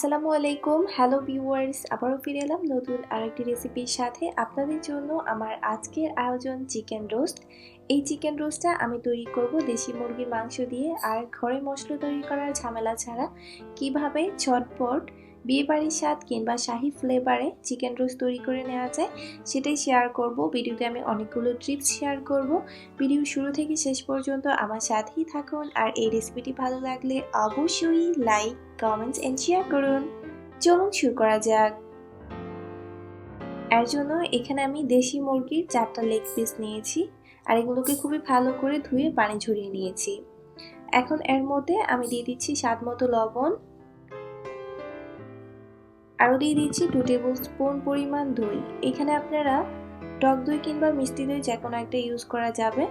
আসসালামু আলাইকুম, hello viewers, আবারও ফিরে এলাম নতুন আরেকটি রেসিপির সাথে। আপনাদের জন্য আমার আজকের আয়োজন চিকেন রোস্ট। এই চিকেন রোস্টটা আমি তৈরি করব দেশি মুরগির মাংস দিয়ে, আর ঘরে মশলা তৈরি করার ঝামেলা ছাড়া কিভাবে ঝটপট বিয়েবাড়ির স্বাদ কিংবা শাহি ফ্লেভারে চিকেন রোস্ট তৈরি করে নেওয়া যায় সেটাই শেয়ার করব। ভিডিওতে আমি অনেকগুলো টিপস শেয়ার করব। ভিডিও শুরু থেকে শেষ পর্যন্ত আমার সাথেই থাকুন, আর এই রেসিপিটি ভালো লাগলে অবশ্যই লাইক, কমেন্টস এন্ড শেয়ার করুন। চলুন শুরু করা যাক। এর জন্য এখানে আমি দেশি মুরগির 4টা লেগ পিস নিয়েছি, আর এগুলোকে খুবই ভালো করে ধুয়ে পানি ঝরিয়ে নিয়েছি। এখন এর মধ্যে আমি দিয়ে দিচ্ছি স্বাদ মতো লবণ, আরও দিয়ে দিচ্ছি 2 টেবিল স্পুন পরিমাণ দই। এখানে আপনারা টক দই কিংবা মিষ্টি দই যে কোনো একটা ইউজ করা যাবে।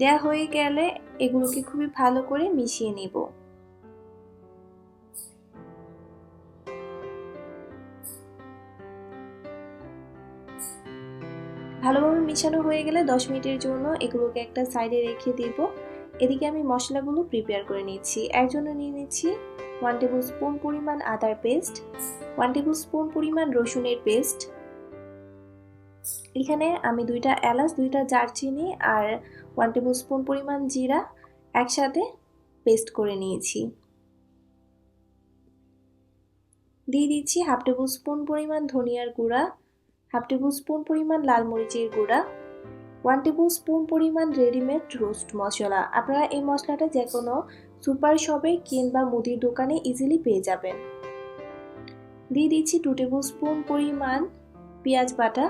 দেয়া হয়ে গেলে এগুলোকে খুবই ভালো করে মিশিয়ে নেব। ভালোভাবে মিশানো হয়ে গেলে 10 মিনিটের জন্য এগুলোকে একটা সাইডে রেখে দেব। এদিকে আমি মশলাগুলো প্রিপেয়ার করে নিচ্ছি। এর জন্য নিয়ে নিচ্ছি 1 টেবিল স্পুন পরিমাণ আদার পেস্ট, 1 টেবিল স্পুন পরিমাণ রসুনের পেস্ট। এখানে আমি 2টা এলাচ, 2টা দারচিনি আর 1 টেবিল স্পুন পরিমাণ জিরা একসাথে পেস্ট করে নিয়েছি। দিয়ে দিচ্ছি 1/2 টেবিল স্পুন পরিমাণ ধনিয়ার গুঁড়া, 1/2 টেবিল স্পুন পরিমাণ লাল মরিচের গুঁড়া, 1 টেবিল স্পুন পরিমাণ রেডিমেড রোস্ট মশলা। আপনারা এই মশলাটা যে কোনো সুপার শপে কিংবা মুদির দোকানে ইজিলি পেয়ে যাবেন। দিয়ে দিচ্ছি 2 টেবিল স্পুন পরিমাণ পেঁয়াজ বাটা।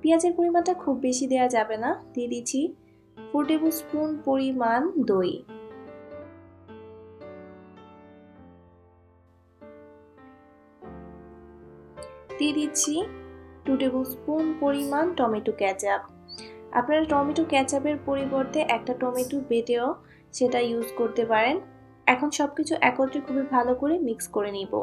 পেঁয়াজের পরিমাণটা খুব বেশি দেওয়া যাবে না। দিয়ে দিচ্ছি 4 টেবিল স্পুন পরিমাণ দই। দিয়ে দিচ্ছি 2 টেবিল স্পুন পরিমাণ টমেটো কেচাপ। আপনারা টমেটো কেচাপের পরিবর্তে একটা টমেটো বেটেও সেটা ইউজ করতে পারেন। এখন সবকিছু একত্রে খুবই ভালো করে মিক্স করে নিব।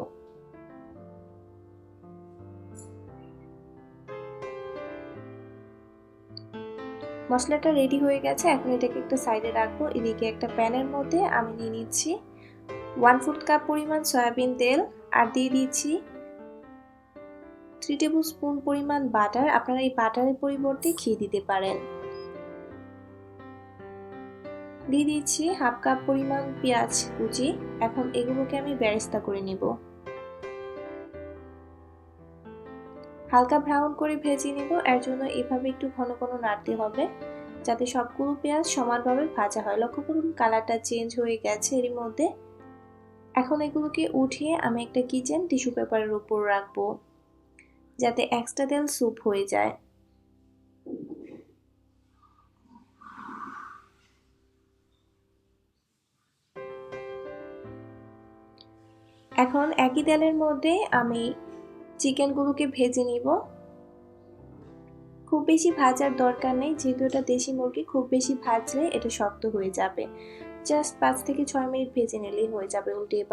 মশলাটা রেডি হয়ে গেছে, এখন এটাকে একটা সাইডে রাখবো। এদিকে একটা প্যানের মধ্যে আমি নিয়ে নিচ্ছি 1/4 কাপ পরিমাণ সয়াবিন তেল, আর দিয়ে দিচ্ছি 3 টেবিল স্পুন পরিমাণ বাটার। আপনারা এই বাটারের পরিবর্তে ঘি দিতে পারেন। দিয়ে দিচ্ছি 1/2 কাপ পরিমাণ পেঁয়াজ কুচি। এখন এগুলোকে আমি বেরেস্তা করে নিব। হালকা ব্রাউন করে ভেজে নিব। এর জন্য এভাবে একটু ঘন ঘন নাড়তে হবে যাতে সবগুলো পেঁয়াজ সমানভাবে ভাজা হয়। লক্ষ্য করুন কালারটা চেঞ্জ হয়ে গেছে এর মধ্যে। এখন এগুলোকে উঠিয়ে আমি একটা কিচেন টিস্যু পেপারের উপর রাখবো যাতে এক্সট্রা তেল স্যুপ হয়ে যায়। এখন একই তেলের মধ্যে আমি চিকেনগুলোকে ভেজে নিব। খুব বেশি ভাজার দরকার নেই, যেহেতু এটা দেশি মুরগি, খুব বেশি ভাজলে এটা শক্ত হয়ে যাবে। জাস্ট 5 থেকে 6 মিনিট ভেজে নিলেই হয়ে যাবে উল্টিয়ে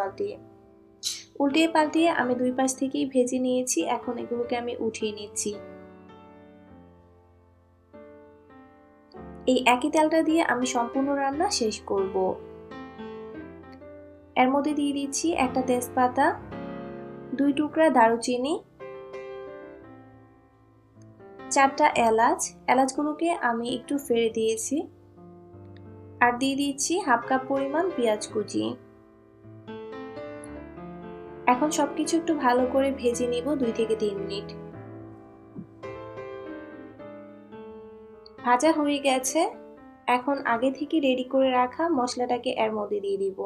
পাল্টিয়ে আমি দুই পাশ থেকেই ভেজে নিয়েছি। এখন এগুলোকে আমি উঠিয়ে নিচ্ছি। এই একই তেলটা দিয়ে আমি সম্পূর্ণ রান্না শেষ করব। এর মধ্যে দিয়ে দিচ্ছি একটা তেজপাতা, 2 টুকরা দারুচিনি, 4টা এলাচ। এলাচগুলোকে আমি একটু ফেড়ে দিয়েছি। আর দিয়ে দিচ্ছি 1/2 কাপ পরিমাণ পেঁয়াজ কুচি। এখন সবকিছু একটু ভালো করে ভেজে নিব 2 থেকে 3 মিনিট। ভাজা হয়ে গেছে। এখন আগে থেকে রেডি করে রাখা মশলাটাকে এর মধ্যে দিয়ে দিব।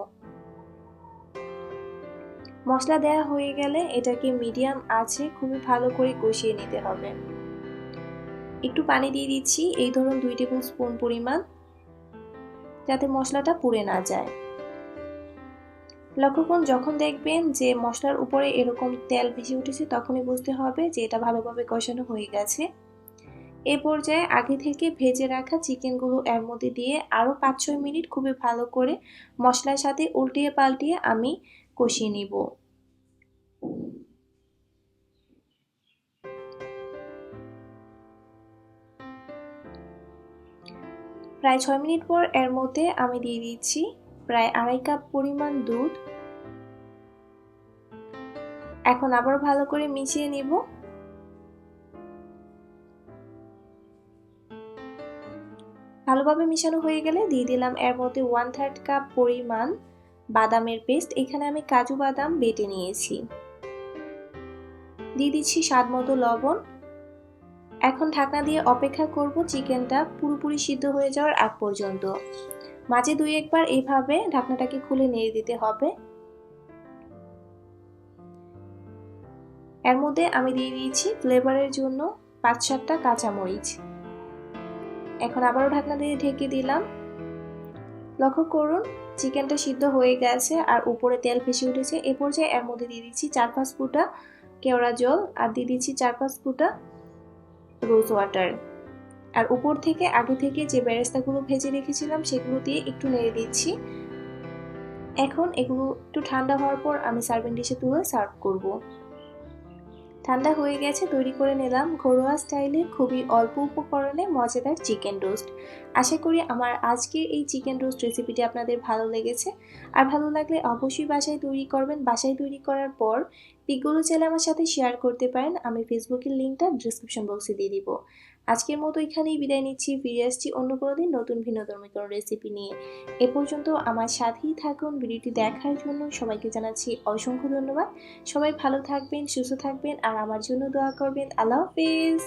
মশলা দেওয়া হয়ে গেলে এটাকে মিডিয়াম আঁচে খুবই ভালো করে কষিয়ে নিতে হবে। একটু পানি দিয়ে দিচ্ছি, এই ধরুন 2 টেবিল স্পুন পরিমাণ, যাতে মশলাটা পুড়ে না যায়। লক্ষ্য করুন যখন দেখবেন যে মশলার উপরে এরকম তেল ভেসে উঠেছে তখনই বুঝতে হবে যে এটা ভালোভাবে কষানো হয়ে গেছে। এই পর্যায়ে আগে থেকে ভেজে রাখা চিকেনগুলো এর মধ্যে দিয়ে আরও 5-6 মিনিট খুবই ভালো করে মশলার সাথে উল্টিয়ে পাল্টিয়ে আমি কষিয়ে নিব। প্রায় 6 মিনিট পর এর মধ্যে আমি দিয়ে দিচ্ছি প্রায় 2.5 কাপ পরিমাণ দুধ। এখন আবার ভালো করে মিশিয়ে নিব। ভালোভাবে মিশানো হয়ে গেলে দিয়ে দিলাম এর মধ্যে 1/3 কাপ পরিমাণ বাদামের পেস্ট। এখানে আমি কাজু বাদাম বেটে নিয়েছি। দিয়ে দিচ্ছি স্বাদ মতো লবণ। এখন ঢাকনা দিয়ে অপেক্ষা করব চিকেনটা পুরোপুরি সিদ্ধ হয়ে যাওয়ার আগ পর্যন্ত। মাঝে 2-1 বার এইভাবে ঢাকনাটাকে খুলে নেড়ে দিতে হবে। এর মধ্যে আমি দিয়ে দিয়েছি ফ্লেভারের জন্য 5-7টা কাঁচামরিচ। এখন আবারও ঢাকনা দিয়ে ঢেকে দিলাম। লক্ষ্য করুন চিকেনটা সিদ্ধ হয়ে গেছে আর উপরে তেল ভেসে উঠেছে। এ পর্যায়ে এর মধ্যে দিয়ে দিচ্ছি 4-5 ফুটা কেওড়া জল আর দিয়ে দিচ্ছি 4-5 ফুটা রোজ ওয়াটার। আর উপর থেকে আগে থেকে যে বেরেস্তাগুলো ভেজে রেখেছিলাম সেগুলো দিয়ে একটু নেড়ে দিচ্ছি। এখন এগুলো একটু ঠান্ডা হওয়ার পর আমি সার্ভিং ডিশে তুলে সার্ভ করব। ঠান্ডা হয়ে গেছে, তৈরি করে নিলাম ঘরোয়া স্টাইলে খুবই অল্প উপকরণে মজাদার চিকেন রোস্ট। আশা করি আমার আজকের এই চিকেন রোস্ট রেসিপিটি আপনাদের ভালো লেগেছে। আর ভালো লাগলে অবশ্যই বাসায় তৈরি করবেন। বাসায় তৈরি করার পর পিকগুলো চাইলে আমার সাথে শেয়ার করতে পারেন। আমি ফেসবুকের লিঙ্কটা ডিসক্রিপশন বক্সে দিয়ে দিব। আজকের মতো এখানেই বিদায় নিচ্ছি। ফিরে আসছি অন্য কোনো দিন নতুন ভিন্নধর্মী কোনো রেসিপি নিয়ে। এ পর্যন্ত আমার সাথেই থাকুন। ভিডিওটি দেখার জন্য সবাইকে জানাচ্ছি অসংখ্য ধন্যবাদ। সবাই ভালো থাকবেন, সুস্থ থাকবেন আর আমার জন্য দোয়া করবেন। আল্লাহ হাফেজ।